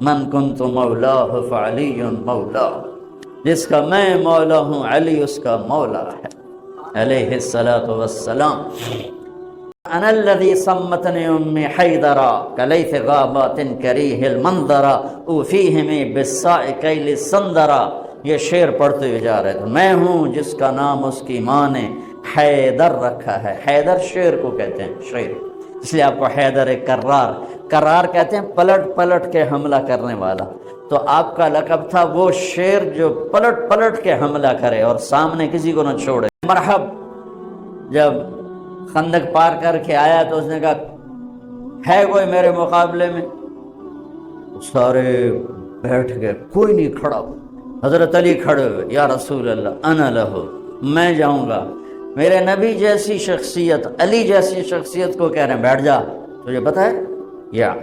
من کنت مولاہ فعلی مولا، جس کا میں مولا ہوں علی اس کا مولا ہے علیہ الصلاۃ والسلام۔ انا الذی سمتنی امی حیدرا کلیث غابات کریہ المنظرا اوفیہمی بالسائقیل السندرا۔ یہ شعر پڑھتے ہوئے جا رہے تھے۔ میں ہوں جس کا نام اس کی ماں نے حیدر رکھا ہے۔ حیدر شعر کو کہتے ہیں، شعر، اس لیے آپ کو حیدر کرار، کرار کہتے ہیں پلٹ پلٹ کے حملہ کرنے والا۔ تو آپ کا لقب تھا وہ شیر جو پلٹ پلٹ کے حملہ کرے اور سامنے کسی کو نہ چھوڑے۔ مرحب جب خندق پار کر کے آیا تو اس نے کہا ہے کوئی میرے مقابلے میں؟ سارے بیٹھ گئے، کوئی نہیں کھڑا۔ حضرت علی کھڑے ہوئے، یا رسول اللہ انا لہو، میں جاؤں گا۔ میرے نبی جیسی شخصیت، علی جیسی شخصیت کو کہہ رہے ہیں بیٹھ جا، تجھے پتہ ہے یا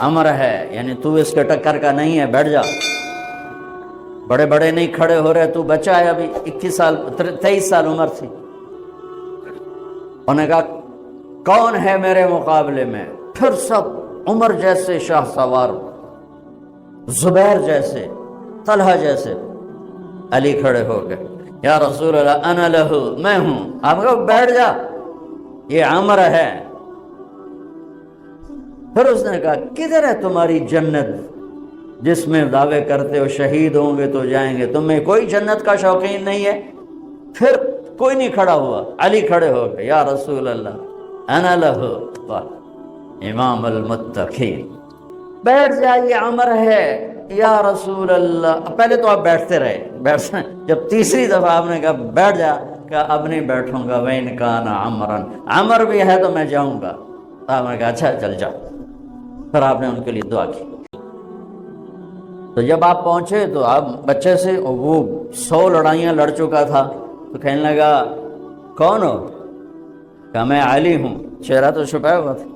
امر ہے، یعنی تو اس کے ٹکر کا نہیں ہے، بیٹھ جا۔ بڑے بڑے نہیں کھڑے ہو رہے، تو بچہ ہے ابھی 21 سال 23 سال عمر تھی۔ انہوں نے کہا کون ہے میرے مقابلے میں؟ پھر سب عمر جیسے شاہ سوار، زبیر جیسے، طلحہ جیسے۔ علی کھڑے ہو گئے، یا رسول اللہ انا لہو، میں ہوں۔ آپ کہو بیٹھ جا، یہ عمر ہے۔ پھر اس نے کہا کدھر ہے تمہاری جنت جس میں دعوے کرتے ہو شہید ہوں گے تو جائیں گے، تمہیں کوئی جنت کا شوقین نہیں ہے؟ پھر کوئی نہیں کھڑا ہوا، علی کھڑے ہو گئے، یا رسول اللہ انا لہو امام المتقین، بیٹھ جائیے عمر ہے یا رسول اللہ۔ پہلے تو آپ بیٹھتے رہے، جب تیسری دفعہ آپ نے کہا بیٹھ جا، کہا اب نہیں بیٹھوں گا، وَإِنْ كَانَ عَمْرًا، عمر بھی ہے تو میں جاؤں گا۔ آپ نے کہا اچھا چل جاؤ۔ پھر آپ نے ان کے لیے دعا کی۔ تو جب آپ پہنچے تو آپ بچے سے، وہ 100 لڑائیاں لڑ چکا تھا، تو کہنے لگا کون ہو؟ کہا میں علی ہوں، چہرہ تو چھپایا ہوا تھا۔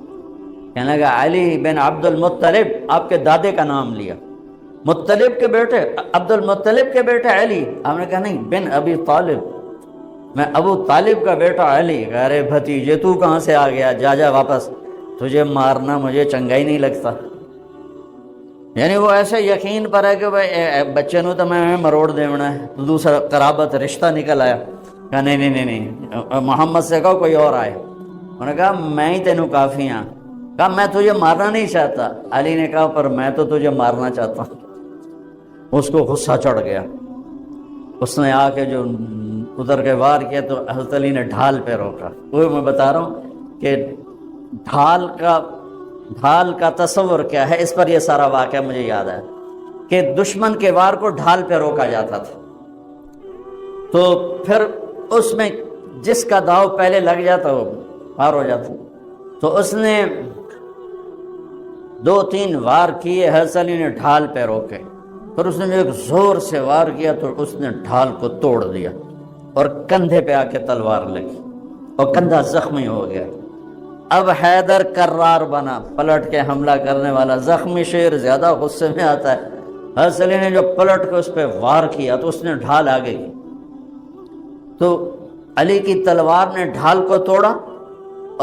کہنے لگا علی بن عبد المطلب، آپ کے دادے کا نام لیا، مطلب کے بیٹے، عبد المطلب کے بیٹے علی۔ آپ نے کہا نہیں، بن ابی طالب، میں ابو طالب کا بیٹا علی۔ ارے بھتیجے تو کہاں سے آ گیا، جا جا واپس، تجھے مارنا مجھے چنگا ہی نہیں لگتا۔ یعنی وہ ایسے یقین پر ہے کہ بچے نو تو میں مروڑ دیونا ہے، تو دوسرا قرابت رشتہ نکل آیا۔ کہا نہیں نہیں نہیں نہیں، محمد سے کہو کوئی اور آئے۔ انہوں نے کہا میں ہی تینوں کافی ہاں۔ کہا میں تجھے مارنا نہیں چاہتا۔ علی نے کہا پر میں تو تجھے مارنا چاہتا ہوں۔ اس کو غصہ چڑھ گیا، اس نے آ کے جو ادھر کے وار کیا تو حضرت علی نے ڈھال پہ روکا۔ وہ میں بتا رہا ہوں کہ ڈھال کا تصور کیا ہے، اس پر یہ سارا واقعہ مجھے یاد ہے کہ دشمن کے وار کو ڈھال پہ روکا جاتا تھا، تو پھر اس میں جس کا داؤ پہلے لگ جاتا وہ پار ہو جاتا۔ تو اس نے 2-3 وار کیے، حضرت علی نے ڈھال پہ روکے، پھر اس نے ایک زور سے وار کیا تو اس نے ڈھال کو توڑ دیا اور کندھے پہ آ کے تلوار لگی اور کندھا زخمی ہو گیا۔ اب حیدر کرار بنا، پلٹ کے حملہ کرنے والا۔ زخمی شیر زیادہ غصے میں آتا ہے۔ حضرت علی نے جو پلٹ کے اس پہ وار کیا تو اس نے ڈھال آگے کی، تو علی کی تلوار نے ڈھال کو توڑا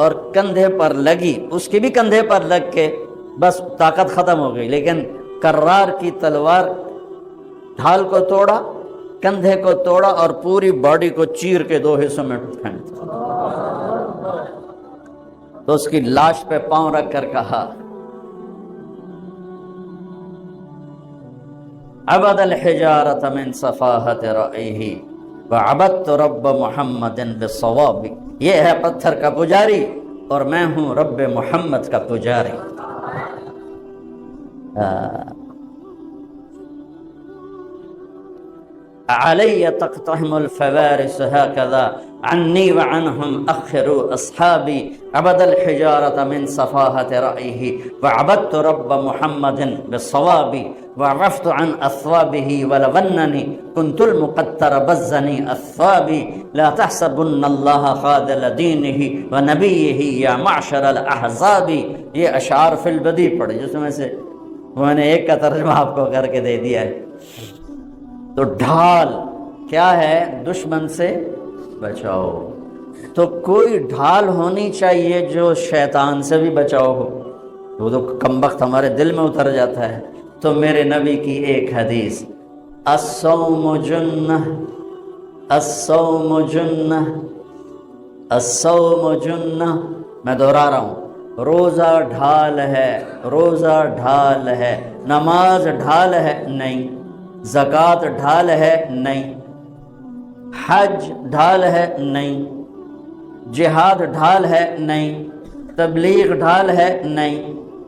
اور کندھے پر لگی، اس کی بھی کندھے پر لگ کے بس طاقت ختم ہو گئی، لیکن کرار کی تلوار ڈھال کو توڑا، کندھے کو توڑا اور پوری باڈی کو چیر کے 2 حصوں میں پھینک دیا۔ تو اس کی لاش پہ پاؤں رکھ کر کہا عبد الحجارۃ من صفاحت رأیہ وعبدت رب محمد بالصواب۔ یہ ہے پتھر کا پجاری اور میں ہوں رب محمد کا پجاری۔ علی تقتحم الفوارس هكذا عني وعنهم أخروا أصحابي عبد الحجارة من صفاحة رأيه وعبدت رب محمد بالصواب وعرفت عن أثوابه ولونني كنت المقتر بزني أثوابي لا تحسبن الله خاذل دينه ونبيه يا معشر الأحزاب۔ یہ اشعار فی البدی پڑھی، جس میں سے میں نے ایک کا ترجمہ آپ کو کر کے دے دیا ہے۔ تو ڈھال کیا ہے؟ دشمن سے بچاؤ۔ تو کوئی ڈھال ہونی چاہیے جو شیطان سے بھی بچاؤ ہو، وہ تو کم وقت ہمارے دل میں اتر جاتا ہے۔ تو میرے نبی کی ایک حدیث، الصوم جنہ، الصوم جنہ، الصوم جنہ، میں دہرا رہا ہوں، روزہ ڈھال ہے، روزہ ڈھال ہے، نماز ڈھال ہے نہیں، زکوٰۃ ڈھال ہے نہیں، حج ڈھال ہے نہیں، جہاد ڈھال ہے نہیں، تبلیغ ڈھال ہے نہیں،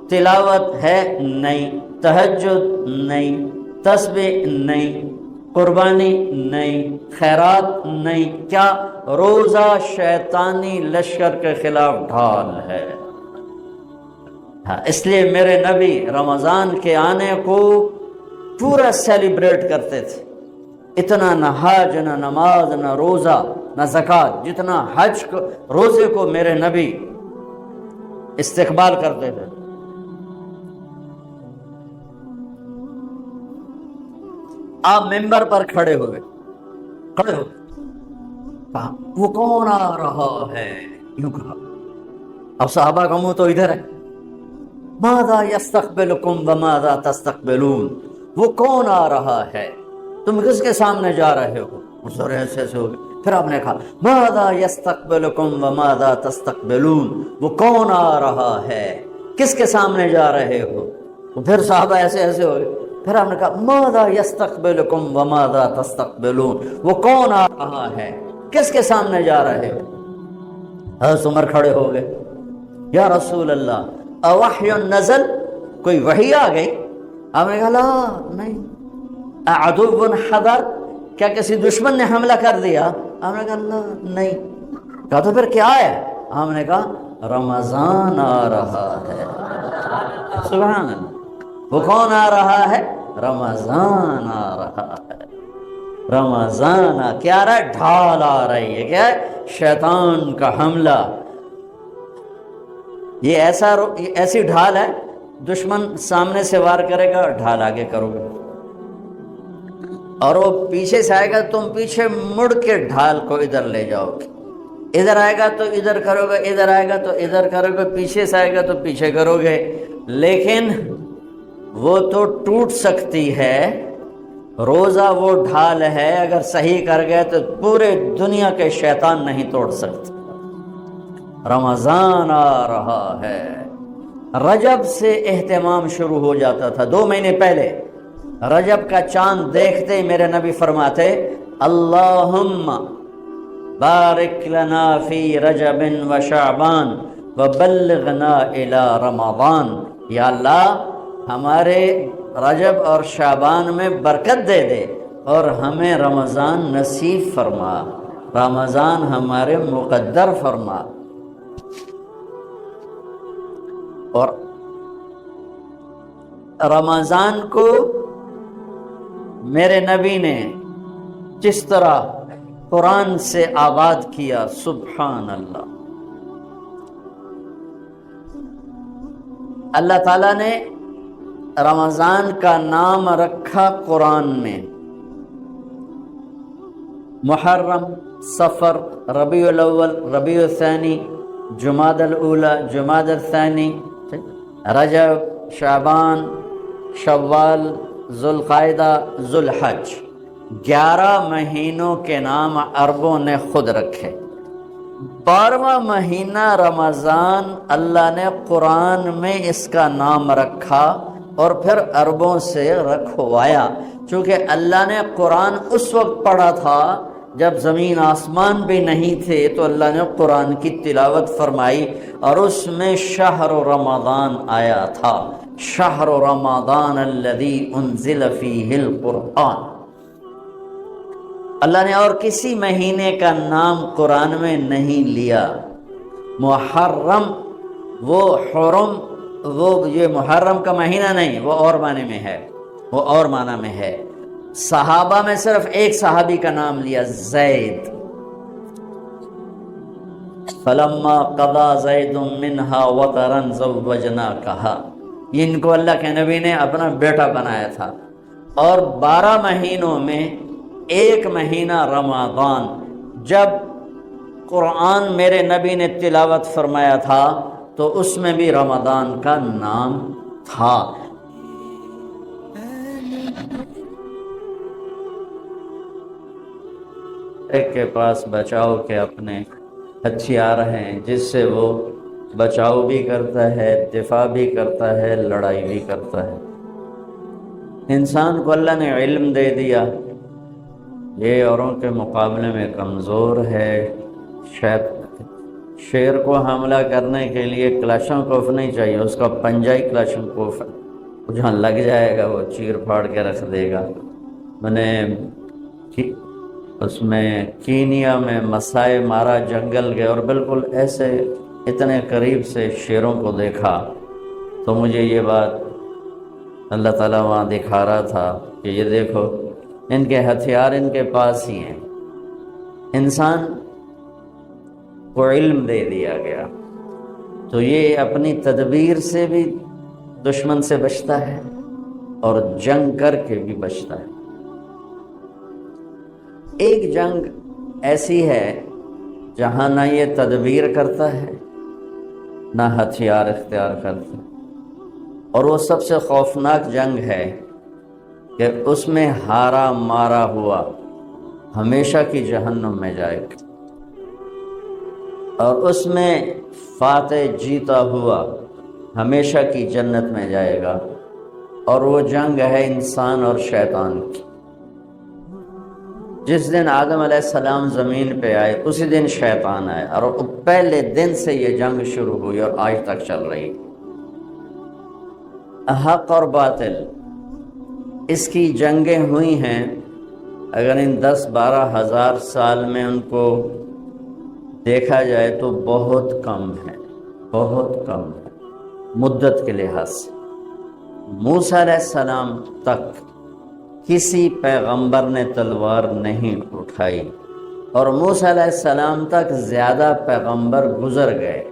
تلاوت ہے نہیں، تہجد نہیں، تسبیح نہیں، قربانی نہیں، خیرات نہیں، کیا؟ روزہ شیطانی لشکر کے خلاف ڈھال ہے۔ ہاں، اس لیے میرے نبی رمضان کے آنے کو پورا سیلیبریٹ کرتے تھے، اتنا نہ حج نہ نماز نہ روزہ نہ زکوٰۃ، جتنا حج کو روزے کو میرے نبی استقبال کرتے تھے۔ آپ ممبر پر کھڑے ہوئے، کہا وہ کون آ رہا ہے، یوں کہا۔ اب صحابہ کا منہ تو ادھر ہے، ماذا یستقبلکم وماذا تستقبلون، وہ کون آ رہا ہے، تم کس کے سامنے جا رہے ہو؟ سر ایسے ایسے ہو گئے۔ پھر آپ نے کہا ماذا یستقبلکم وماذا تستقبلون، وہ کون آ رہا ہے، کس کے سامنے جا رہے ہو؟ پھر صحابہ ایسے ایسے ہو گئے۔ پھر آپ نے کہا ماذا یستقبلکم وماذا تستقبلون، وہ کون آ رہا ہے، کس کے سامنے جا رہے ہو؟ حضرت عمر کھڑے ہو گئے، یا رسول اللہ اوحی نزل، کوئی وحی آ گئی؟ آپ نے کہا لا نہیں۔ اعدو حضر، کیا کسی دشمن نے حملہ کر دیا؟ آپ نے کہا لا نہیں۔ کہا تو پھر کیا ہے؟ آپ نے کہا رمضان آ رہا ہے۔ سبحان اللہ، وہ کون آ رہا ہے؟ رمضان آ رہا ہے، رمضان کیا آ رہا ہے؟ ڈھال آ رہی ہے، کیا ہے؟ شیطان کا حملہ۔ یہ ایسی ڈھال ہے، دشمن سامنے سے وار کرے گا، ڈھال آگے کرو گے، اور وہ پیچھے سے آئے گا، تم پیچھے مڑ کے ڈھال کو ادھر لے جاؤ گے، ادھر آئے گا تو ادھر کرو گے، ادھر آئے گا تو ادھر کرو گے، پیچھے سے آئے گا تو پیچھے کرو گے، لیکن وہ تو ٹوٹ سکتی ہے۔ روزہ وہ ڈھال ہے، اگر صحیح کر گئے تو پورے دنیا کے شیطان نہیں توڑ سکتے۔ رمضان آ رہا ہے۔ رجب سے اہتمام شروع ہو جاتا تھا، 2 مہینے پہلے رجب کا چاند دیکھتے میرے نبی فرماتے اللہم بارک لنا فی رجب و شعبان وبلغنا الی رمضان، یا اللہ ہمارے رجب اور شعبان میں برکت دے دے اور ہمیں رمضان نصیب فرما، رمضان ہمارے مقدر فرما۔ اور رمضان کو میرے نبی نے جس طرح قرآن سے آباد کیا، سبحان اللہ، اللہ تعالیٰ نے رمضان کا نام رکھا قرآن میں، محرم، صفر، ربیع الاول، ربیع الثانی، جمادی الاولی، جمادی الثانی، رجب، شعبان، شوال، ذوالقعدہ، ذوالحج، 11 مہینوں کے نام عربوں نے خود رکھے۔ 12واں مہینہ رمضان اللہ نے قرآن میں اس کا نام رکھا اور پھر عربوں سے رکھوایا، چونکہ اللہ نے قرآن اس وقت پڑھا تھا جب زمین آسمان بھی نہیں تھے، تو اللہ نے قرآن کی تلاوت فرمائی اور اس میں شہر رمضان آیا تھا، شہر رمضان الذی انزل فیہ القرآن۔ اللہ نے اور کسی مہینے کا نام قرآن میں نہیں لیا۔ محرم، وہ حرم، وہ یہ محرم کا مہینہ نہیں، وہ اور معنی میں ہے، وہ اور معنی میں ہے۔ صحابہ میں صرف ایک صحابی کا نام لیا، زید، فلما قضا زید منہا وطرا زوجناکہا، ان کو اللہ کے نبی نے اپنا بیٹا بنایا تھا۔ اور 12 مہینوں میں ایک مہینہ رمضان، جب قرآن میرے نبی نے تلاوت فرمایا تھا تو اس میں بھی رمضان کا نام تھا۔ ایک کے پاس بچاؤ کے اپنے ہتھیار ہیں جس سے وہ بچاؤ بھی کرتا ہے، دفاع بھی کرتا ہے، لڑائی بھی کرتا ہے۔ انسان کو اللہ نے علم دے دیا، یہ اوروں کے مقابلے میں کمزور ہے۔ شیر کو حملہ کرنے کے لیے کلاشنکوف نہیں چاہیے، اس کا پنجہ ہی کلاشنکوف ہے، جہاں لگ جائے گا وہ چیر پھاڑ کے رکھ دے گا۔ میں نے اس میں کینیا میں مسائے مارا جنگل گئے اور بالکل ایسے اتنے قریب سے شیروں کو دیکھا تو مجھے یہ بات اللہ تعالیٰ وہاں دکھا رہا تھا کہ یہ دیکھو ان کے ہتھیار ان کے پاس ہی ہیں۔ انسان کو علم دے دیا گیا تو یہ اپنی تدبیر سے بھی دشمن سے بچتا ہے اور جنگ کر کے بھی بچتا ہے۔ ایک جنگ ایسی ہے جہاں نہ یہ تدبیر کرتا ہے نہ ہتھیار اختیار کرتا ہے، اور وہ سب سے خوفناک جنگ ہے کہ اس میں ہارا مارا ہوا ہمیشہ کی جہنم میں جائے گا، اور اس میں فاتح جیتا ہوا ہمیشہ کی جنت میں جائے گا، اور وہ جنگ ہے انسان اور شیطان کی۔ جس دن آدم علیہ السلام زمین پہ آئے اسی دن شیطان آئے، اور پہلے دن سے یہ جنگ شروع ہوئی اور آج تک چل رہی۔ حق اور باطل اس کی جنگیں ہوئی ہیں، اگر ان 10-12 ہزار سال میں ان کو دیکھا جائے تو بہت کم ہے، بہت کم ہے مدت کے لحاظ سے۔ موسیٰ علیہ السلام تک کسی پیغمبر نے تلوار نہیں اٹھائی، اور موسیٰ علیہ السلام تک زیادہ پیغمبر گزر گئے۔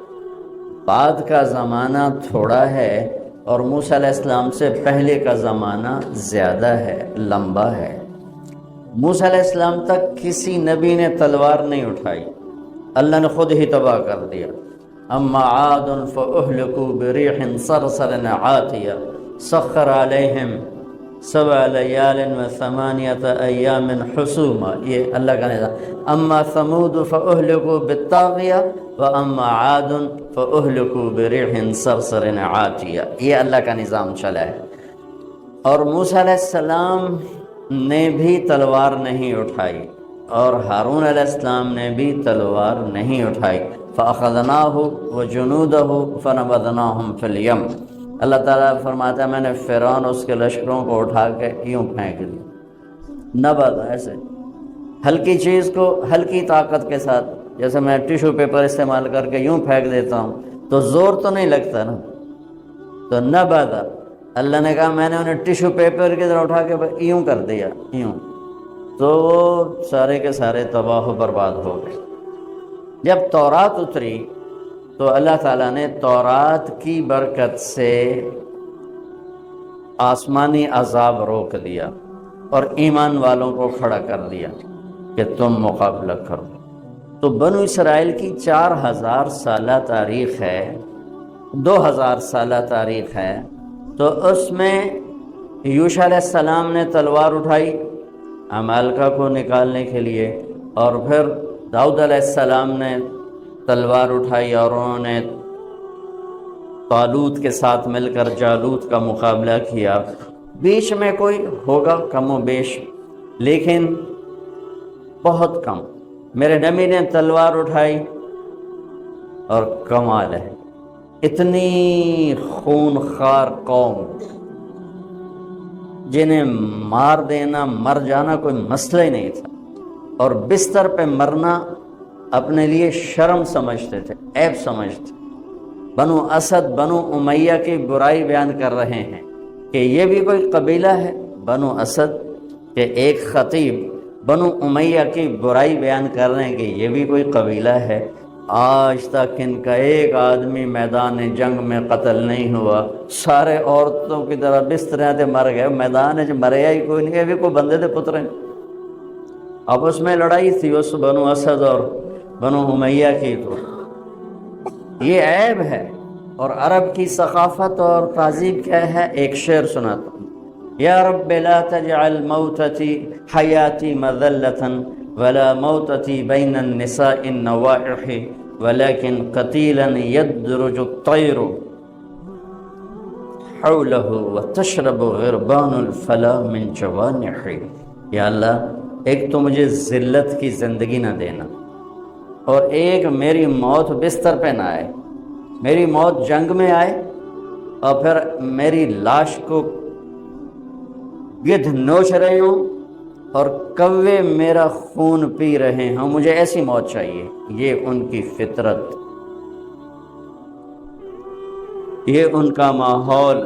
بعد کا زمانہ تھوڑا ہے اور موسیٰ علیہ السلام سے پہلے کا زمانہ زیادہ ہے، لمبا ہے۔ موسیٰ علیہ السلام تک کسی نبی نے تلوار نہیں اٹھائی، اللہ نے خود ہی تباہ کر دیا۔ اما عاد فاہلکوا بریح صرصر عاتیہ سخر علیہم 7 لیال و8 ایام حسوما، یہ اللہ کا نظام۔ اما ثمود فاہلکوا بالطاغیہ واما عاد فاہلکوا بریح صرصر عاتیہ، یہ اللہ کا نظام چلا ہے۔ اور موسیٰ علیہ السلام نے بھی تلوار نہیں اٹھائی، اور ہارون علیہ السلام نے بھی تلوار نہیں اٹھائی۔ فاخذناہ وجنودہ فنبذناہم فی الیم، اللہ تعالیٰ فرماتا ہے میں نے فرعون اس کے لشکروں کو اٹھا کے یوں پھینک دیا۔ نبذ، ایسے ہلکی چیز کو ہلکی طاقت کے ساتھ، جیسے میں ٹیشو پیپر استعمال کر کے یوں پھینک دیتا ہوں تو زور تو نہیں لگتا نا، تو نبذ، اللہ نے کہا میں نے انہیں ٹیشو پیپر کی طرح اٹھا کے یوں کر دیا، یوں، تو وہ سارے کے سارے تباہ و برباد ہو گئے۔ جب تورات اتری تو اللہ تعالیٰ نے تورات کی برکت سے آسمانی عذاب روک دیا اور ایمان والوں کو کھڑا کر دیا کہ تم مقابلہ کرو۔ تو بنو اسرائیل کی 4000 سالہ تاریخ ہے، 2000 سالہ تاریخ ہے، تو اس میں یوشع علیہ السلام نے تلوار اٹھائی عمالقہ کو نکالنے کے لیے، اور پھر داؤد علیہ السلام نے تلوار اٹھائی اور انہوں نے طالوت کے ساتھ مل کر جالوت کا مقابلہ کیا۔ بیچ میں کوئی ہوگا کم و بیش، لیکن بہت کم۔ میرے نبی نے تلوار اٹھائی، اور کمال ہے اتنی خون خوار قوم جنہیں مار دینا، مر جانا کوئی مسئلہ ہی نہیں تھا، اور بستر پہ مرنا اپنے لیے شرم سمجھتے تھے، عیب سمجھتے۔ بنو اسد، بنو امیہ کی برائی بیان کر رہے ہیں کہ یہ بھی کوئی قبیلہ ہے، بنو اسد کے ایک خطیب بنو امیہ کی برائی بیان کر رہے ہیں کہ یہ بھی کوئی قبیلہ ہے۔ آج تک ان کا ایک آدمی میدان جنگ میں قتل نہیں ہوا، سارے عورتوں کی طرح بستریں تھے، مر گئے، میدان مریا ہی کوئی نہیں، یہ بھی کوئی بندے تھے پترے۔ اب اس میں لڑائی تھی اس بنو اسد اور بنو امیہ کی، تو یہ عیب ہے۔ اور عرب کی ثقافت اور تہذیب کیا ہے، ایک شعر سناتا ہوں۔ یا رب لا تجعل موتتی حیاتی مذلة ولا موتتی بین النساء النوائح ولكن قتیلا یدرج الطیر حولہ وتشرب غربان الفلا من جوانح. یا اللہ ایک تو مجھے ذلت کی زندگی نہ دینا، اور ایک میری موت بستر پہ نہ آئے، میری موت جنگ میں آئے اور پھر میری لاش کو گدھ نوچ رہے ہوں اور کوے میرا خون پی رہے ہوں. مجھے ایسی موت چاہیے. یہ ان کی فطرت، یہ ان کا ماحول.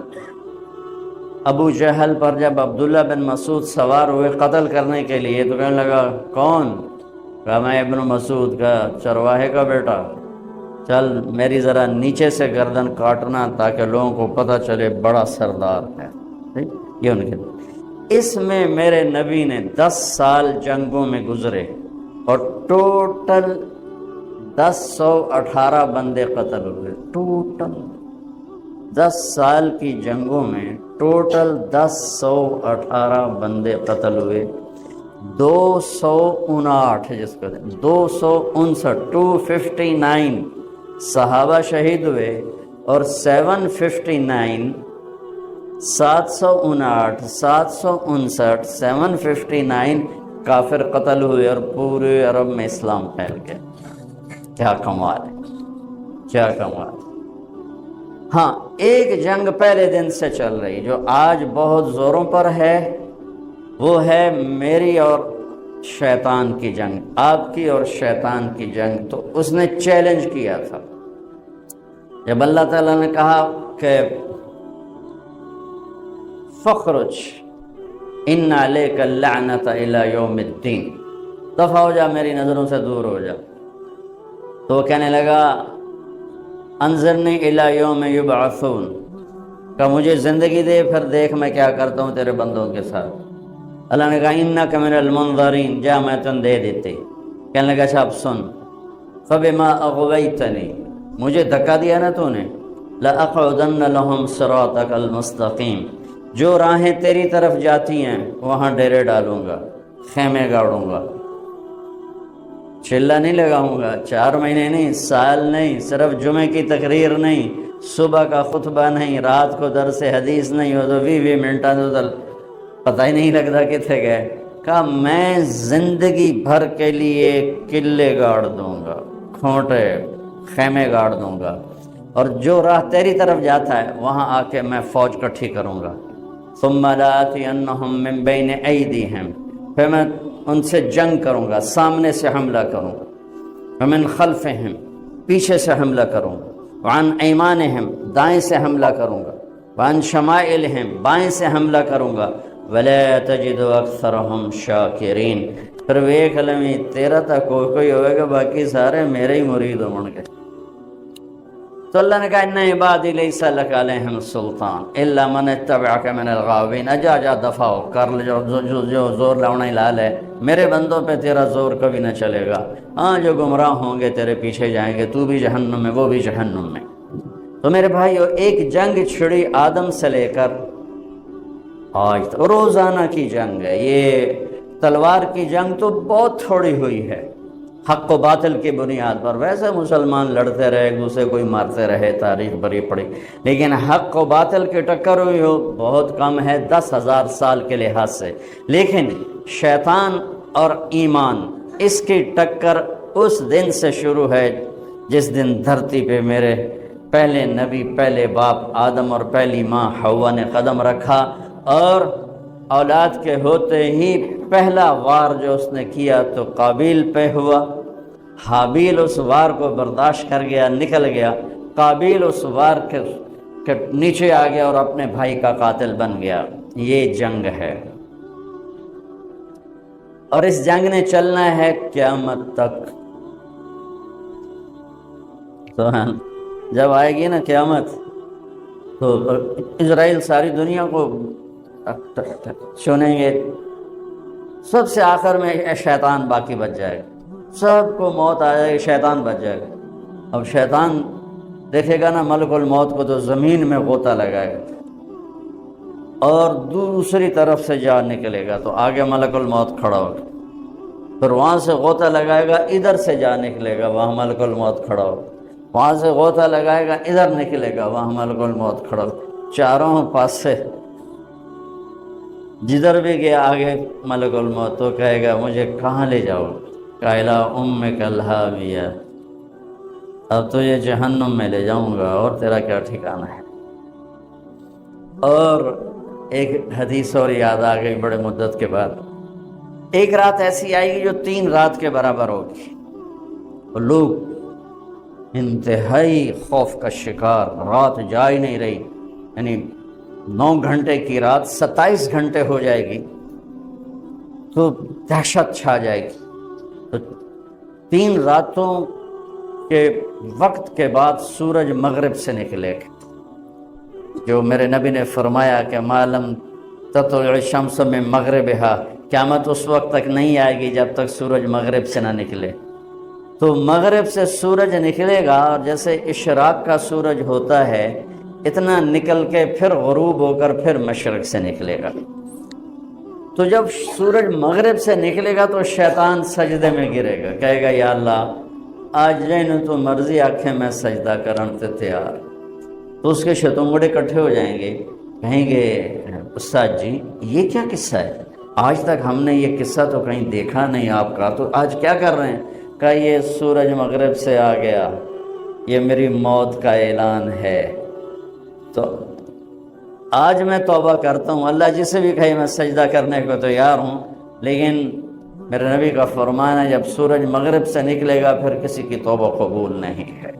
ابو جہل پر جب عبداللہ بن مسعود سوار ہوئے قتل کرنے کے لیے تو کہنے لگا کون؟ کہا میں ابن مسعود کا چرواہے کا بیٹا، چل میری ذرا نیچے سے گردن کاٹنا تاکہ لوگوں کو پتہ چلے بڑا سردار ہے. یہ ان کے اس میں میرے نبی نے 10 سال جنگوں میں گزرے اور ٹوٹل 1018 بندے قتل ہوئے. ٹوٹل 10 سال کی جنگوں میں ٹوٹل 1018 بندے قتل ہوئے. 259 جس کو 259 259 صحابہ شہید ہوئے اور 759 759 759 کافر قتل ہوئے اور پورے عرب میں اسلام پھیل گیا. کیا کمال ہے، کیا کمال. ہاں ایک جنگ پہلے دن سے چل رہی جو آج بہت زوروں پر ہے، وہ ہے میری اور شیطان کی جنگ، آپ کی اور شیطان کی جنگ. تو اس نے چیلنج کیا تھا جب اللہ تعالیٰ نے کہا کہ فخرج ان علیک اللعنۃ الی یوم الدین، دفع ہو جا میری نظروں سے دور ہو جا. تو وہ کہنے لگا انظرنی الی یوم یبعثون، کہ مجھے زندگی دے پھر دیکھ میں کیا کرتا ہوں تیرے بندوں کے ساتھ. اللہ نے کہا انک من المنظرین، جا میں تن دے دیتے. کہنے لگا اچھا اب سن، فبما اغویتنی، مجھے دھکا دیا نا تو نے، لأقعدن لهم صراطک المستقیم، جو راہیں تیری طرف جاتی ہیں وہاں ڈیرے ڈالوں گا، خیمے گاڑوں گا، چلہ نہیں لگاؤں گا. 4 مہینے نہیں، سال نہیں، صرف جمعے کی تقریر نہیں، صبح کا خطبہ نہیں، رات کو درس حدیث نہیں ہو تو 20 منٹاں تو پتہ ہی نہیں لگتا کتنے گئے. کہا میں زندگی بھر کے لیے قلعے گاڑ دوں گا، کھوٹے خیمے گاڑ دوں گا، اور جو راہ تیری طرف جاتا ہے وہاں آ کے میں فوج کٹھی کروں گا. ثم لآتینہم من بین ایدیہم، پھر میں ان سے جنگ کروں گا، سامنے سے حملہ کروں گا. ومن خلفہم، پیچھے سے حملہ کروں گا. وعن ایمانہم، دائیں سے حملہ کروں گا. وعن شمائلہم، بائیں سے حملہ کروں گا. ولا تجد اکثرہم شاکرین، پھر ایک علمی تیرا تا کوئی ہوئے گا، باقی سارے میرے ہی مرید ہوں گے. تو اللہ نے کہا ان عبادی لیس لک علیہم سلطان الا من اتبعک من الغاوین. جا دفع ہو کر جو زور لاؤنا ہی لال ہے، میرے بندوں پہ تیرا زور کبھی نہ چلے گا. ہاں جو گمراہ ہوں گے تیرے پیچھے جائیں گے، تو بھی جہنم میں وہ بھی جہنم میں. تو میرے بھائیو ایک جنگ چھڑی آدم سے لے کر آج تک، روزانہ کی جنگ ہے. یہ تلوار کی جنگ تو بہت تھوڑی ہوئی ہے حق و باطل کی بنیاد پر. ویسے مسلمان لڑتے رہے، ایک دوسرے کو ہی مارتے رہے، تاریخ بری پڑی، لیکن حق و باطل کی ٹکر ہوئی ہو بہت کم ہے 10,000 سال کے لحاظ سے. لیکن شیطان اور ایمان، اس کی ٹکر اس دن سے شروع ہے جس دن دھرتی پہ میرے پہلے نبی، پہلے باپ آدم اور پہلی ماں حوا نے قدم رکھا. اور اولاد کے ہوتے ہی پہلا وار جو اس نے کیا تو قابیل پہ ہوا. حابیل اس وار کو برداشت کر گیا، نکل گیا. قابیل اس وار کے نیچے آ گیا اور اپنے بھائی کا قاتل بن گیا. یہ جنگ ہے اور اس جنگ نے چلنا ہے قیامت تک. تو جب آئے گی نا قیامت تو اسرائیل ساری دنیا کو چنیں گے، سب سے آخر میں شیطان باقی بچ جائے گا. سب کو موت آ جائے گی، شیطان بچ جائے گا. اب شیطان دیکھے گا نا ملک الموت کو تو زمین میں غوطہ لگائے گا. اور دوسری طرف سے جان نکلے گا تو آگے ملک الموت کھڑا ہوگا، پھر وہاں سے غوطہ لگائے گا، ادھر سے جان نکلے گا، وہاں ملک الموت کھڑا ہوگا، وہاں سے غوطہ لگائے گا، ادھر نکلے گا، وہاں ملک الموت کھڑا ہوگا، چاروں پاس سے جدھر بھی گیا آگے ملک الموت تو کہے گا مجھے کہاں لے جاؤ؟ قائلہ امک الہاویہ، اب تو یہ جہنم میں لے جاؤں گا اور تیرا کیا ٹھکانہ ہے۔ اور ایک حدیث اور یاد آ گئی بڑے مدت کے بعد، ایک رات ایسی آئے گی جو 3 رات کے برابر ہوگی، اور لوگ انتہائی خوف کا شکار، رات جا ہی نہیں رہی، یعنی 9 گھنٹے کی رات 27 گھنٹے ہو جائے گی تو دہشت چھا جائے گی۔ تو 3 راتوں کے وقت کے بعد سورج مغرب سے نکلے گا، جو میرے نبی نے فرمایا کہ معلوم تطلع الشمس من مغربها، قیامت اس وقت تک نہیں آئے گی جب تک سورج مغرب سے نہ نکلے۔ تو مغرب سے سورج نکلے گا، اور جیسے اشراق کا سورج ہوتا ہے اتنا نکل کے پھر غروب ہو کر پھر مشرق سے نکلے گا۔ تو جب سورج مغرب سے نکلے گا تو شیطان سجدے میں گرے گا، کہے گا یا اللہ آج جائیں تو مرضی آنکھیں میں سجدہ کرن تے تیار۔ تو اس کے شتنگڑے اکٹھے ہو جائیں گے، کہیں گے استاد جی یہ کیا قصہ ہے؟ آج تک ہم نے یہ قصہ تو کہیں دیکھا نہیں آپ کا، تو آج کیا کر رہے ہیں؟ کہ یہ سورج مغرب سے آ گیا، یہ میری موت کا اعلان ہے، تو آج میں توبہ کرتا ہوں۔ اللہ جسے بھی کہے میں سجدہ کرنے کو تیار ہوں، لیکن میرے نبی کا فرمان ہے جب سورج مغرب سے نکلے گا پھر کسی کی توبہ قبول نہیں ہے۔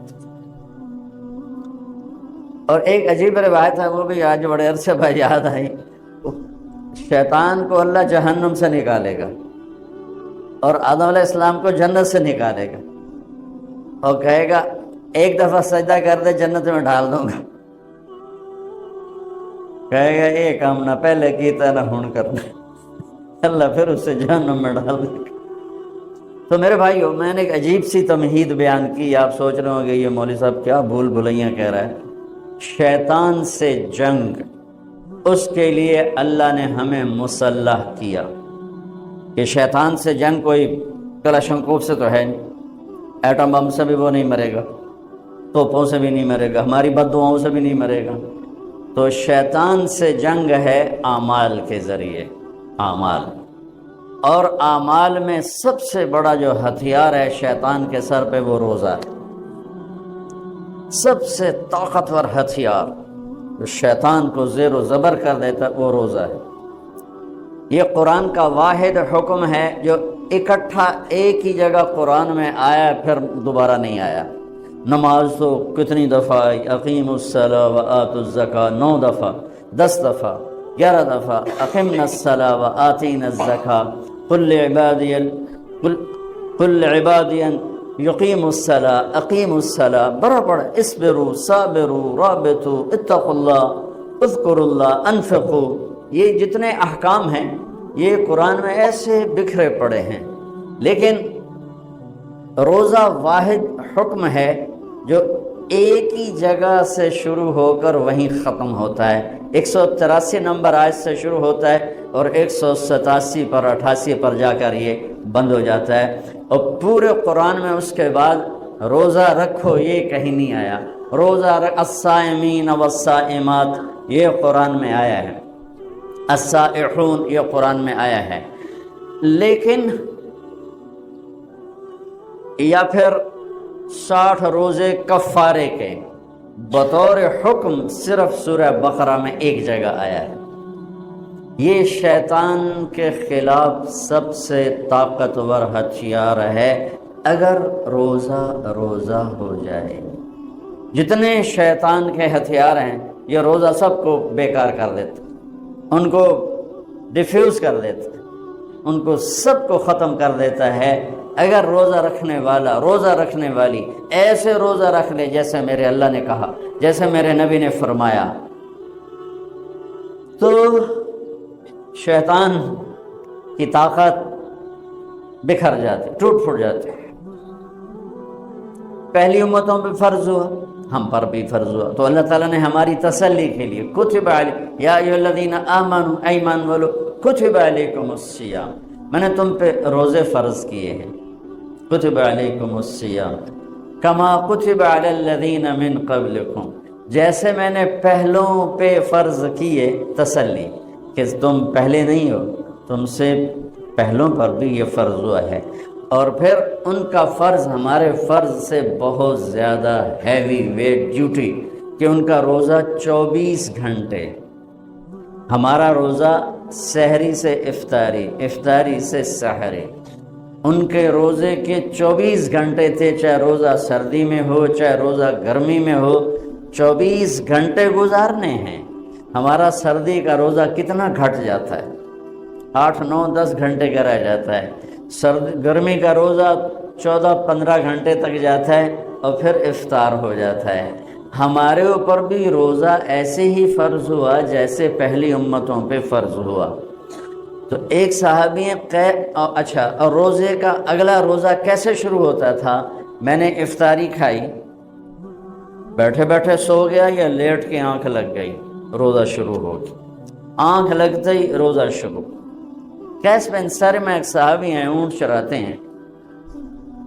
اور ایک عجیب روایت ہے، وہ بھی آج بڑے عرصے بعد یاد آئی، شیطان کو اللہ جہنم سے نکالے گا اور آدم علیہ السلام کو جنت سے نکالے گا، اور کہے گا ایک دفعہ سجدہ کر دے جنت میں ڈال دوں گا، کہے گا یہ کام نہ پہلے کیتا نہ ہن کرنا، اللہ پھر اسے جہنم میں ڈال دے گا۔ تو میرے بھائیو، میں نے ایک عجیب سی تمہید بیان کی، آپ سوچ رہے ہوں گے یہ مولوی صاحب کیا بھول بھلیاں کہہ رہا ہے۔ شیطان سے جنگ، اس کے لیے اللہ نے ہمیں مسلح کیا کہ شیطان سے جنگ کوئی کلاشنکوف سے تو ہے نہیں، ایٹم بم سے بھی وہ نہیں مرے گا، توپوں سے بھی نہیں مرے گا، ہماری بد دعاؤں سے بھی نہیں مرے گا۔ تو شیطان سے جنگ ہے اعمال کے ذریعے، اعمال، اور اعمال میں سب سے بڑا جو ہتھیار ہے شیطان کے سر پہ وہ روزہ ہے، سب سے طاقتور ہتھیار جو شیطان کو زیر و زبر کر دیتا ہے وہ روزہ ہے۔ یہ قرآن کا واحد حکم ہے جو اکٹھا ایک ہی جگہ قرآن میں آیا پھر دوبارہ نہیں آیا۔ نماز تو کتنی دفعہ آئی، اقیم الصلاۃ وآتوا الزکاۃ 9 دفعہ، 10 دفعہ، 11 دفعہ، اقمنا الصلاۃ وآتینا الزکاۃ، قل عبادی یقیم الصلاۃ اقیم الصلاۃ، برا پڑا اصبروا صابروا رابطوا اتقوا اللہ اذکروا اللہ انفقوا۔ یہ جتنے احکام ہیں یہ قرآن میں ایسے بکھرے پڑے ہیں، لیکن روزہ واحد حکم ہے جو ایک ہی جگہ سے شروع ہو کر وہیں ختم ہوتا ہے۔ 183 نمبر آیت سے شروع ہوتا ہے اور 187 پر 88 پر جا کر یہ بند ہو جاتا ہے، اور پورے قرآن میں اس کے بعد روزہ رکھو یہ کہیں نہیں آیا۔ روزہ الصائمین والصائمات یہ قرآن میں آیا ہے، الصائحون یہ قرآن میں آیا ہے، لیکن یا پھر 60 روزے کفارے کے بطور حکم صرف سورہ بقرہ میں ایک جگہ آیا ہے۔ یہ شیطان کے خلاف سب سے طاقتور ہتھیار ہے اگر روزہ ہو جائے۔ جتنے شیطان کے ہتھیار ہیں یہ روزہ سب کو بیکار کر دیتا، ان کو ڈیفیوز کر دیتا، ان کو سب کو ختم کر دیتا ہے اگر روزہ رکھنے والا، روزہ رکھنے والی ایسے روزہ رکھ لے جیسے میرے اللہ نے کہا، جیسے میرے نبی نے فرمایا، تو شیطان کی طاقت بکھر جاتی، ٹوٹ پھوٹ جاتی۔ پہلی امتوں پہ فرض ہوا، ہم پر بھی فرض ہوا۔ تو اللہ تعالیٰ نے ہماری تسلی کے لیے کتب علی یا ایھا الذین آمنوا اے ایمان والو کتب علیکم الصیام، میں نے تم پہ روزے فرض کیے ہیں، کتب علیکم الصیام کما کتب علی الذین من قبلکم، جیسے میں نے پہلوں پہ فرض کیے، تسلی کہ تم پہلے نہیں ہو، تم سے پہلوں پر بھی یہ فرض ہوا ہے، اور پھر ان کا فرض ہمارے فرض سے بہت زیادہ ہیوی ویٹ ڈیوٹی کہ ان کا روزہ 24 گھنٹے، ہمارا روزہ سحری سے افطاری، افطاری سے سحری، ان کے روزے کے 24 گھنٹے تھے، چاہے روزہ سردی میں ہو چاہے روزہ گرمی میں ہو، 24 گھنٹے گزارنے ہیں۔ ہمارا سردی کا روزہ کتنا گھٹ جاتا ہے، 8 9 10 گھنٹے کا رہ جاتا ہے، گرمی کا روزہ 14 15 گھنٹے تک جاتا ہے اور پھر افطار ہو جاتا ہے۔ ہمارے اوپر بھی روزہ ایسے ہی فرض ہوا جیسے پہلی امتوں پہ فرض ہوا۔ تو ایک صحابی اچھا، اور روزے کا اگلا روزہ کیسے شروع ہوتا تھا؟ میں نے افطاری کھائی، بیٹھے بیٹھے سو گیا یا لیٹ کے آنکھ لگ گئی، روزہ شروع ہو گیا، آنکھ لگتے ہی روزہ شروع۔ کیس بن سر میں ایک صحابی ہیں، اونٹ چراتے ہیں،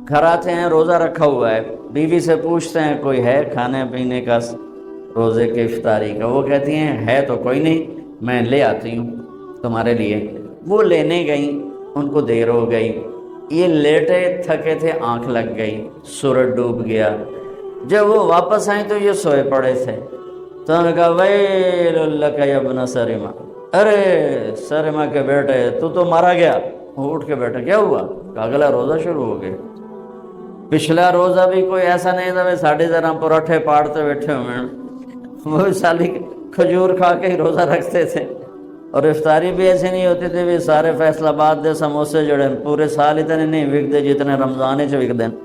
گھر آتے ہیں، روزہ رکھا ہوا ہے، بیوی سے پوچھتے ہیں کوئی ہے کھانے پینے کا روزے کے افطاری کا؟ وہ کہتی ہیں ہے تو کوئی نہیں، میں لے آتی ہوں تمہارے لیے۔ وہ لینے گئیں، ان کو دیر ہو گئی، یہ لیٹے تھکے تھے، آنکھ لگ گئی، سورج ڈوب گیا۔ جب وہ واپس آئیں تو یہ سوئے پڑے تھے، تو انہوں نے کہا ویل لک یا ابن سرما، ارے سرما کے بیٹے تو مارا گیا۔ وہ اٹھ کے بیٹھے، کیا ہوا؟ کہ اگلا روزہ شروع ہو گیا۔ پچھلا روزہ بھی کوئی ایسا نہیں تھا ساڑھے ذرا پراٹھے پاڑتے بیٹھے ہوئے ہیں، وہ سالی کھجور کھا کے ہی روزہ رکھتے تھے، اور افطاری بھی ایسی نہیں ہوتی تھی بھی سارے فیصل آباد دے سموسے جڑے پورے سال اتنے نہیں وکتے جتنے رمضان چ وکتے ہیں۔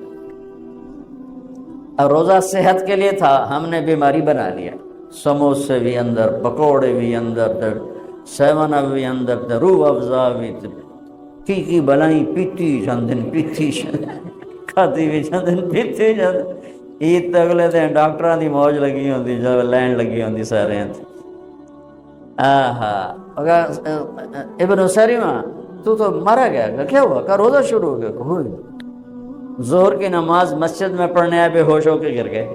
اور روزہ صحت کے لیے تھا، ہم نے بیماری بنا لیا، سموسے بھی اندر، پکوڑے بھی اندر، سیون اپ بھی اندر، روح افزا بھی کی بلائی پیتی جاندن، پیتی کھاتی بھی جاندن، پیتی جاندن۔ عید تے اگلے دن ڈاکٹراں دی موج لگی ہوندی، جب لائن لگی ہوندی سارے ہاں۔ ابن سریما تو مارا گیا، کیا ہوا؟ کہ روزہ شروع ہو گیا۔ ظہر کی نماز مسجد میں پڑھنے آئے، بے ہوش ہو کے گر گئے۔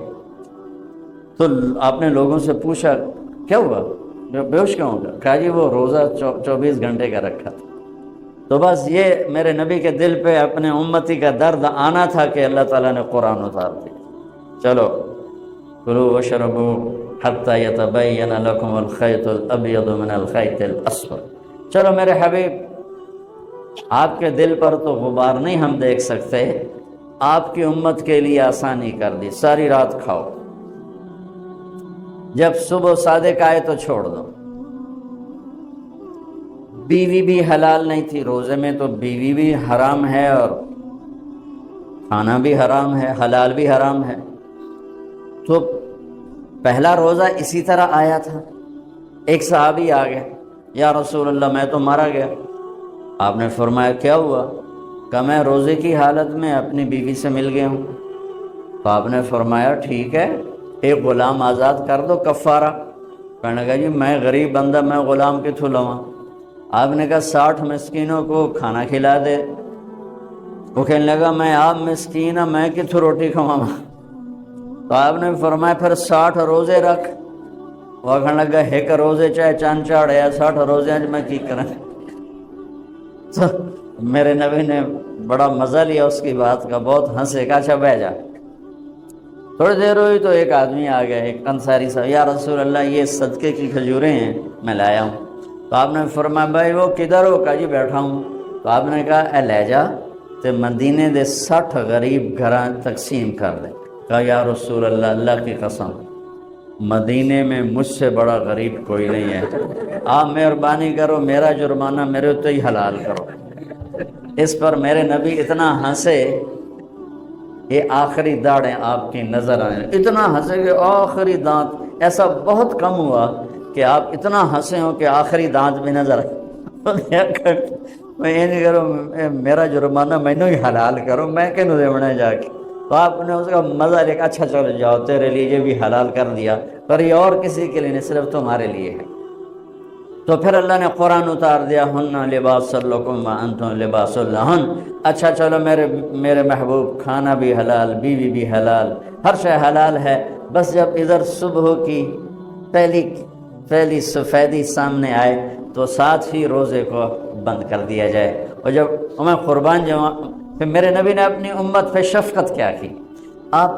تو آپ نے لوگوں سے پوچھا کیا ہوا، بے ہوش کیوں ہوگا؟ کہا جی وہ روزہ 24 گھنٹے کا رکھا تھا۔ تو بس یہ میرے نبی کے دل پہ اپنے امتی کا درد آنا تھا کہ اللہ تعالیٰ نے قرآن اتار دیا۔ چلو کلوا واشربوا حتی یتبین لکم الخیط الابیض من الخیط الاسود۔ چلو میرے حبیب، آپ کے دل پر تو غبار نہیں ہم دیکھ سکتے، آپ کی امت کے لیے آسانی کر دی، ساری رات کھاؤ، جب صبح صادق آئے تو چھوڑ دو۔ بیوی بھی حلال نہیں تھی، روزے میں تو بیوی بھی حرام ہے اور کھانا بھی حرام ہے، حلال بھی حرام ہے۔ تو پہلا روزہ اسی طرح آیا تھا۔ ایک صحابی آ گیا، یا رسول اللہ میں تو مارا گیا۔ آپ نے فرمایا کیا ہوا؟ کہ میں روزے کی حالت میں اپنی بیوی سے مل گیا ہوں۔ تو آپ نے فرمایا ٹھیک ہے، ایک غلام آزاد کر دو کفارہ۔ کہنے لگا جی میں غریب بندہ، میں غلام کتھوں لواں؟ آپ نے کہا 60 مسکینوں کو کھانا کھلا دے۔ وہ کہنے لگا میں آپ مسکین ہوں، میں کتھوں روٹی کھواں؟ تو آپ نے فرمایا پھر 60 روزے رکھ۔ وہ کہنے لگا ایک روزے چاہے چند چاڑے 60 روزے میں کی کریں؟ تو میرے نبی نے بڑا مزہ لیا اس کی بات کا، بہت ہنسے، کہا اچھا بہ جا۔ تھوڑی دیر ہوئی تو ایک آدمی آ گیا، ایک انصاری صاحب، یا رسول اللہ یہ صدقے کی کھجوریں ہیں میں لایا ہوں۔ تو آپ نے فرمایا بھائی وہ کدھر ہو؟ کہا جی بیٹھا ہوں۔ تو آپ نے کہا اے لے جا تے مدینے دے 60 غریب گھراں تقسیم کر دے۔ کہا یا رسول اللہ اللہ کی قسم مدینے میں مجھ سے بڑا غریب کوئی نہیں ہے، آپ مہربانی کرو میرا جرمانہ میرے اتنے ہی حلال کرو۔ اس پر میرے نبی اتنا ہنسے، یہ آخری داڑیں آپ کی نظر آئیں، اتنا ہنسے کہ آخری دانت، ایسا بہت کم ہوا کہ آپ اتنا ہنسے ہو کہ آخری دانت بھی نظر آئے۔ میں یہ نہیں کروں، میرا جرمانہ مینوں ہی حلال کرو، میں کنوں دیونا جا کے۔ تو آپ نے اس کا مزہ لے کے اچھا چلو جاؤ تیرے لیے یہ بھی حلال کر دیا، پر یہ اور کسی کے لیے نہیں، صرف تمہارے لیے ہے۔ تو پھر اللہ نے قرآن اتار دیا، ہن لباس لکم وانتم لباس لہن، اچھا چلو میرے محبوب، کھانا بھی حلال، بیوی بھی حلال، ہر شے حلال ہے، بس جب ادھر صبح کی پہلی سفیدی سامنے آئے تو ساتھ ہی روزے کو بند کر دیا جائے۔ اور جب میں قربان جاؤں، پھر میرے نبی نے اپنی امت پہ شفقت کیا کی، آپ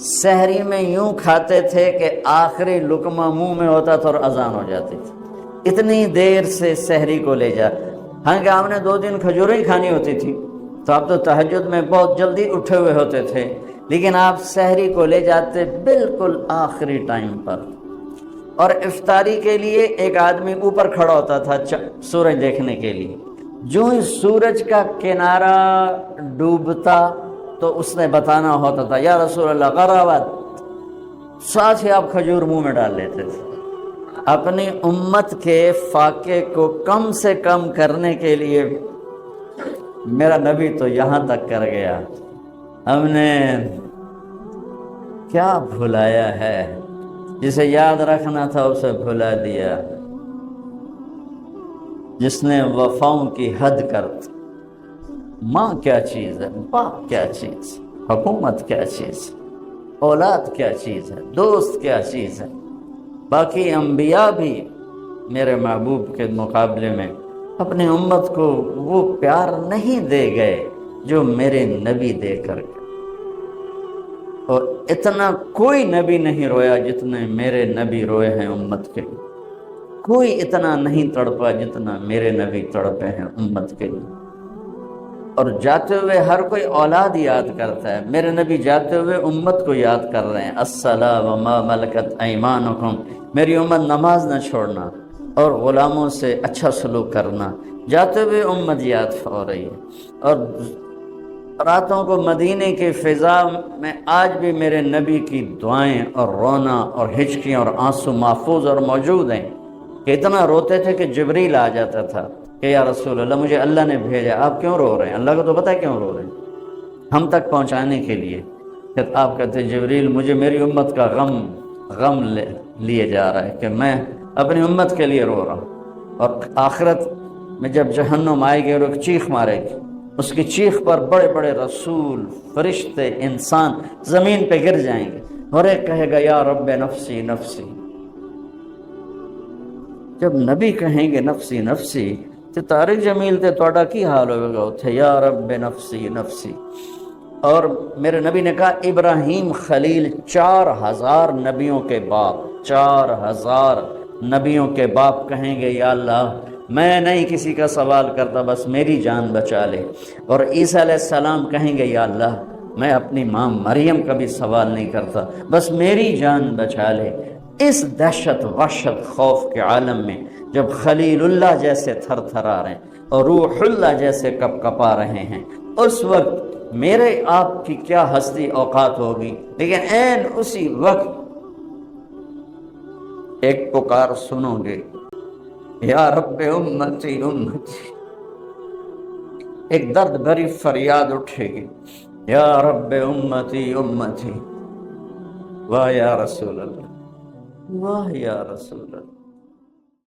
سحری میں یوں کھاتے تھے کہ آخری لقمہ منہ میں ہوتا تھا اور اذان ہو جاتی تھی، اتنی دیر سے سحری کو لے جا۔ ہاں کہ آپ نے 2 دن کھجوریں ہی کھانی ہوتی تھی تو آپ تو تہجد میں بہت جلدی اٹھے ہوئے ہوتے تھے، لیکن آپ سحری کو لے جاتے بالکل آخری ٹائم پر۔ اور افطاری کے لیے ایک آدمی اوپر کھڑا ہوتا تھا سورج دیکھنے کے لیے، جو ہی سورج کا کنارہ ڈوبتا تو اس نے بتانا ہوتا تھا یا رسول اللہ غرابت، ساتھ ہی آپ کھجور منہ میں ڈال لیتے تھے۔ اپنی امت کے فاقے کو کم سے کم کرنے کے لیے میرا نبی تو یہاں تک کر گیا، ہم نے کیا بھلایا ہے، جسے یاد رکھنا تھا اسے بھلا دیا، جس نے وفاؤں کی حد کر دی۔ ماں کیا چیز ہے، باپ کیا چیز، حکومت کیا چیز، اولاد کیا چیز ہے، دوست کیا چیز ہے۔ باقی انبیاء بھی میرے محبوب کے مقابلے میں اپنی امت کو وہ پیار نہیں دے گئے جو میرے نبی دے کر گئے، اور اتنا کوئی نبی نہیں رویا جتنے میرے نبی روئے ہیں امت کے لیے، کوئی اتنا نہیں تڑپا جتنا میرے نبی تڑپے ہیں امت کے لیے۔ اور جاتے ہوئے ہر کوئی اولاد یاد کرتا ہے، میرے نبی جاتے ہوئے امت کو یاد کر رہے ہیں، الصلاۃ وما ملکت ایمانکم، میری امت نماز نہ چھوڑنا اور غلاموں سے اچھا سلوک کرنا، جاتے ہوئے امت یاد ہو رہی ہے۔ اور راتوں کو مدینے کی فضا میں آج بھی میرے نبی کی دعائیں اور رونا اور ہچکیاں اور آنسو محفوظ اور موجود ہیں، کہ اتنا روتے تھے کہ جبریل آ جاتا تھا کہ یا رسول اللہ مجھے اللہ نے بھیجا، آپ کیوں رو رہے ہیں؟ اللہ کو تو پتہ ہے کیوں رو رہے ہیں، ہم تک پہنچانے کے لیے۔ پھر آپ کہتے جبریل مجھے میری امت کا غم لیے جا رہا ہے کہ میں اپنی امت کے لیے رو رہا ہوں، اور آخرت میں جب جہنم آئے گی اور ایک چیخ مارے گی، اس کی چیخ پر بڑے بڑے رسول، فرشتے، انسان زمین پہ گر جائیں گے، اور ایک کہے گا یا رب نفسی نفسی۔ جب نبی کہیں گے نفسی نفسی تو طارق جمیل تے توڑا کی حال ہوگا اتھے یا رب نفسی نفسی۔ اور میرے نبی نے کہا ابراہیم خلیل 4000 نبیوں کے باپ، 4000 نبیوں کے باپ کہیں گے یا اللہ میں نہیں کسی کا سوال کرتا، بس میری جان بچا لے۔ اور عیسیٰ علیہ السلام کہیں گے یا اللہ میں اپنی ماں مریم کا بھی سوال نہیں کرتا، بس میری جان بچا لے۔ اس دہشت وحشت خوف کے عالم میں جب خلیل اللہ جیسے تھر تھرا رہے ہیں اور روح اللہ جیسے کپ کپا رہے ہیں، اس وقت میرے آپ کی کیا ہستی اوقات ہوگی، لیکن عین اسی وقت ایک پکار سنو گے یا رب امتی امتی، ایک درد بھری فریاد اٹھے گی یا رب امتی امتی، واہ یا رسول اللہ، واہ یا رسول اللہ۔